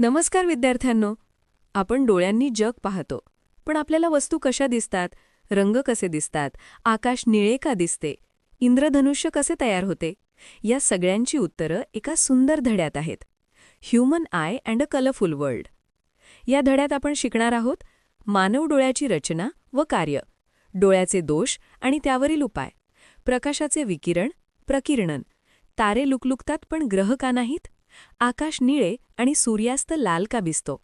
नमस्कार विद्यार्थ्यांनो. आपण डोळ्यांनी जग पाहतो, पण आपल्याला वस्तू कशा दिसतात, रंग कसे दिसतात, आकाश निळे का दिसते, इंद्रधनुष्य कसे तयार होते, या सगळ्यांची उत्तरं एका सुंदर धड्यात आहेत. Human I and a colourful world. या धड्यात आपण शिकणार आहोत मानव डोळ्याची रचना व कार्य, डोळ्याचे दोष आणि त्यावरील उपाय, प्रकाशाचे विकिरण, प्रकिरणन, तारे लुकलुकतात पण ग्रह का नाहीत, आकाश निळे आणि सूर्यास्त लाल का दिसतो.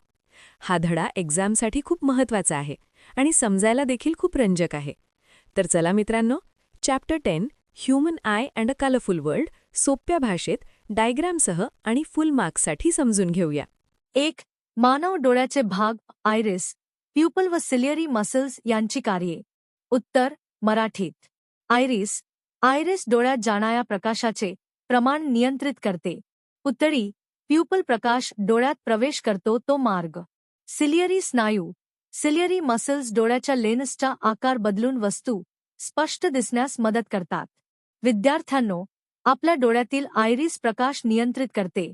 हा धडा एक्झामसाठी खूप महत्त्वाचा आहे आणि समजायला देखील खूप रंजक आहे. तर चला मित्रांनो, chapter 10 human I and a colourful world सोप्या भाषेत डायग्रामसह आणि फुल मार्क्ससाठी समजून घेऊया. 1. मानव डोळ्याचे भाग, आयरिस, प्युपल व सिलियरी मसल्स यांची कार्ये. उत्तर मराठीत. आयरिस. आयरिस डोळ्यात जाणाऱ्या प्रकाशाचे प्रमाण नियंत्रित करते. पुतळी, प्युपल प्रकाश डोळ्यात प्रवेश करतो तो मार्ग. सिलियरी स्नायू. सिलियरी मसल्स डोळ्याच्या लेन्सचा आकार बदलून वस्तू स्पष्ट दिसण्यास मदत करतात. विद्यार्थ्यांनो, आपल्या डोळ्यातील आयरिस प्रकाश नियंत्रित करते.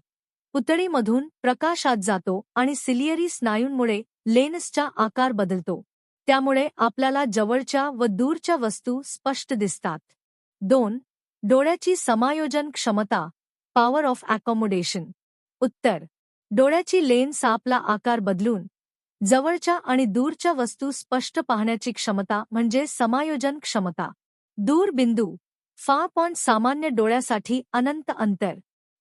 पुतळीमधून प्रकाश आत जातो आणि सिलियरी स्नायूंमुळे लेन्सचा आकार बदलतो. त्यामुळे आपल्याला जवळच्या व दूरच्या वस्तू स्पष्ट दिसतात. 2. डोळ्याची समायोजन क्षमता, पॉवर ऑफ अकॉमोडेशन. उत्तर. डोळ्याची लेन्स आपला आकार बदलून जवळच्या आणि दूरच्या वस्तू स्पष्ट पाहण्याची क्षमता म्हणजे समायोजन क्षमता. दूर बिंदू. फार पॉइंट सामान्य डोळ्यासाठी अनंत अंतर.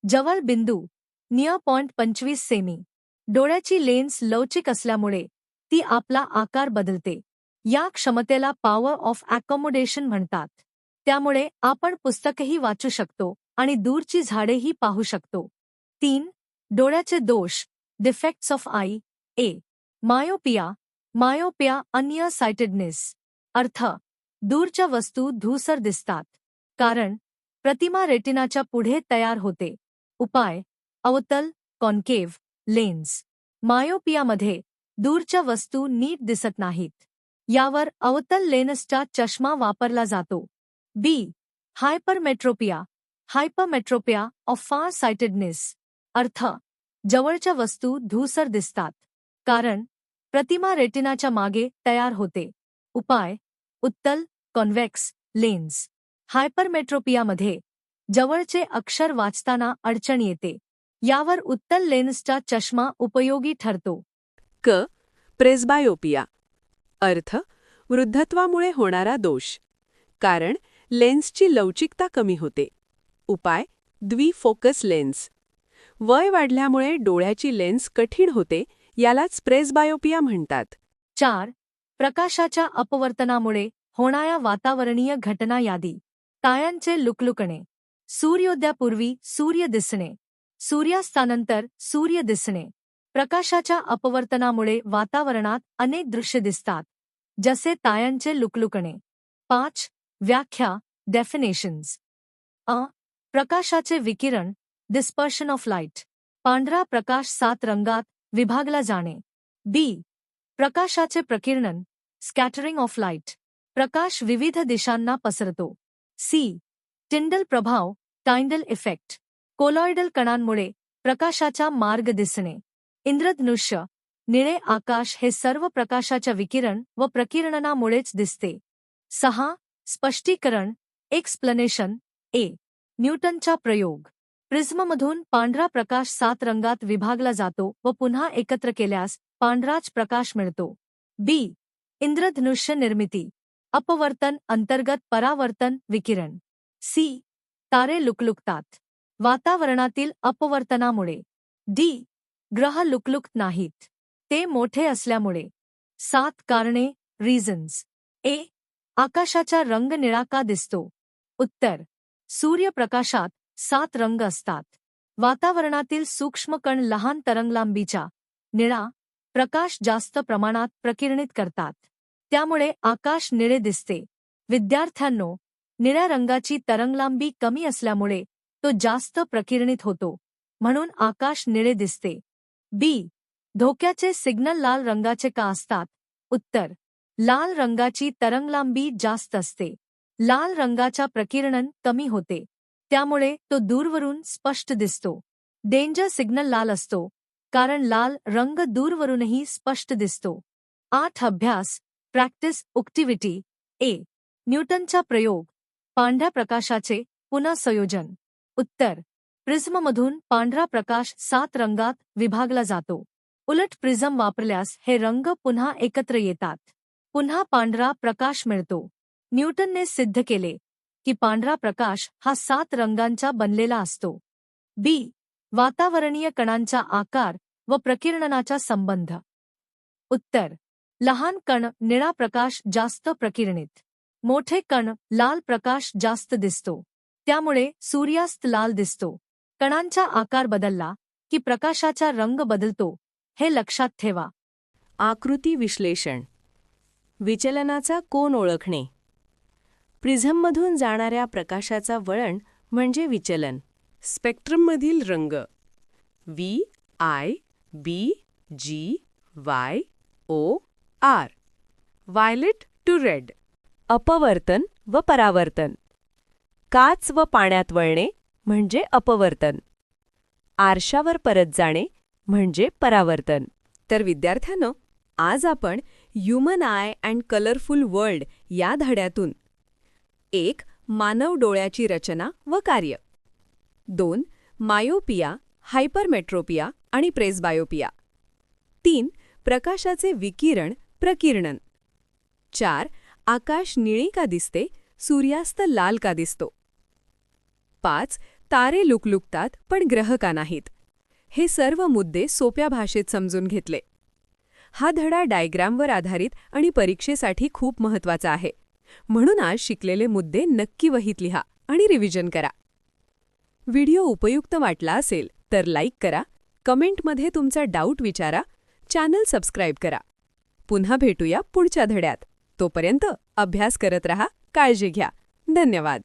जवळ बिंदू. Near point 25 semi. डोळ्याची लेन्स लवचिक असल्यामुळे ती आपला आकार बदलते. या क्षमतेला पॉवर ऑफ अकॉमोडेशन म्हणतात. त्यामुळे आपण पुस्तकही वाचू शकतो आणि दूरची झाडेही पाहू शकतो. 3. डोळ्याचे दोष, defects of eye. A. Myopia. Myopia near sightedness. अर्थ. दूरच्या वस्तू धूसर दिसतात. कारण प्रतिमा रेटिनाच्या पुढे तयार होते. उपाय. अवतल, कॉन्केव्ह, लेन्स. मायोपियामध्ये दूरच्या वस्तू नीट दिसत नाहीत. यावर अवतल लेन्सचा चष्मा वापरला जातो. बी. हायपरमेट्रोपिया. हायपरमेट्रोपिया ऑफ फार साइटेडनेस. अर्थ. जवळच्या वस्तू धूसर दिसतात. कारण प्रतिमा रेटिनाच्या मागे तयार होते. उपाय. उत्तल, कॉन्व्हेक्स, लेन्स. हायपरमेट्रोपियामध्ये जवळचे अक्षर वाचताना अडचण येते. यावर उत्तल लेन्सचा चष्मा उपयोगी ठरतो. क. प्रेस्बायोपिया. अर्थ. वृद्धत्वामुळे होणारा दोष. कारण लेन्सची लवचिकता कमी होते. उपाय. द्विफोकस लेन्स. वय वाढल्यामुळे डोळ्याची लेन्स कठीण होते, यालाच प्रेस्बायोपिया म्हणतात. 4. प्रकाशाच्या अपवर्तनामुळे होणाऱ्या वातावरणीय घटना यादी. ताऱ्यांचे लुकलुकणे. सूर्योदयापूर्वी सूर्य दिसणे. सूर्यास्तानंतर सूर्य दिसणे. प्रकाशाच्या अपवर्तनामुळे वातावरणात अनेक दृश्य दिसतात, जसे ताऱ्यांचे लुकलुकणे. 5. व्याख्या, डेफिनेशन्स. अ. प्रकाशाचे विकिरण, डिस्पर्शन ऑफ लाईट. पांढरा प्रकाश 7 रंगात विभागला जाणे. बी. प्रकाशाचे प्रकिरणन, स्कॅटरिंग ऑफ लाईट. प्रकाश विविध दिशांना पसरतो. सी. टिंडल प्रभाव, टाइंडल इफेक्ट. कोलॉइडल कणांमुळे प्रकाशाचा मार्ग दिसणे. इंद्रधनुष्य, निळे आकाश हे सर्व प्रकाशाच्या विकिरण व प्रकिरणनामुळेच दिसते. 6. स्पष्टीकरण, एक्सप्लेनेशन. ए. न्यूटनचा प्रयोग. प्रिझममधून पांढरा प्रकाश 7 रंगात विभागला जातो व पुन्हा एकत्र केल्यास पांढराच प्रकाश मिळतो. बी. इंद्रधनुष्य निर्मिती, अपवर्तन अंतर्गत परावर्तन विकिरण. सी. तारे लुकलुकतात, वातावरणातील अपवर्तनामुळे. डी. ग्रह लुकलुकत नाहीत, ते मोठे असल्यामुळे. 7 कारणे, रिझन्स. ए. आकाशाचा रंग निळा का दिसतो? उत्तर. सूर्यप्रकाशात 7 रंग असतात. वातावरणातील सूक्ष्म कण लहान तरंगलांबीचा निळा प्रकाश जास्त प्रमाणात प्रकिर्णित करतात. त्यामुळे आकाश निळे दिसते. विद्यार्थ्यांनो, निळ्या रंगाची तरंगलांबी कमी असल्यामुळे तो जास्त प्रकिर्णित होतो, म्हणून आकाश निळे दिसते. बी. धोक्याचे सिग्नल लाल रंगाचे का असतात? उत्तर. लाल रंगाची तरंगलांबी जास्त असते. लाल रंगाचा प्रकिरणन कमी होते, त्यामुळे तो दूरवरून स्पष्ट दिसतो. डेंजर सिग्नल लाल असतो, कारण लाल रंग दूरवरूनही स्पष्ट दिसतो. 8 अभ्यास प्रॅक्टिस ॲक्टिव्हिटी ए. न्यूटनचा प्रयोग. पांढऱ्या प्रकाशाचे पुनःसंयोजन. उत्तर. प्रिझममधून पांढरा प्रकाश 7 रंगात विभागला जातो. उलट प्रिझम वापरल्यास हे रंग पुन्हा एकत्र येतात. पुन्हा पांढरा प्रकाश मिळतो. न्यूटनने सिद्ध केले की पांढरा प्रकाश हा 7 रंगांचा बनलेला असतो. बी. वातावरणीय कणांचा आकार व प्रकिर्णनाचा संबंध. उत्तर. लहान कण निळा प्रकाश जास्त प्रकिर्णित. मोठे कण लाल प्रकाश जास्त दिसतो. त्यामुळे सूर्यास्त लाल दिसतो. कणांचा आकार बदलला की प्रकाशाचा रंग बदलतो, हे लक्षात ठेवा. आकृती विश्लेषण. विचलनाचा कोन ओळखणे. प्रिझममधून जाणाऱ्या प्रकाशाचा वळण म्हणजे विचलन. स्पेक्ट्रममधील रंग V, I, B, G, Y, O, R. Violet to red. अपवर्तन व परावर्तन. काच व पाण्यात वळणे म्हणजे अपवर्तन. आरशावर परत जाणे म्हणजे परावर्तन. तर विद्यार्थ्यांनो, आज आपण human I and colourful world या धड्यातून 1. मानव डोळ्याची रचना व कार्य. 2. मायोपिया, हायपरमेट्रोपिया आणि प्रेसबायोपिया. 3. प्रकाशाचे विकिरण, प्रकिर्णन. 4. आकाश निळे का दिसते, सूर्यास्त लाल का दिसतो. 5. तारे लुकलुकतात पण ग्रह का नाहीत. हे सर्व मुद्दे सोप्या भाषेत समजून घेतले. हा धडा डायग्रामवर आधारित आणि परीक्षेसाठी खूप महत्त्वाचा आहे. म्हणून आज शिकलेले मुद्दे नक्की वहीत लिहा आणि रिव्हिजन करा. व्हिडिओ उपयुक्त वाटला असेल तर लाईक करा, कमेंटमध्ये तुमचा डाऊट विचारा, चॅनल सबस्क्राईब करा. पुन्हा भेटूया पुढच्या धड्यात. तोपर्यंत अभ्यास करत रहा, काळजी घ्या. धन्यवाद.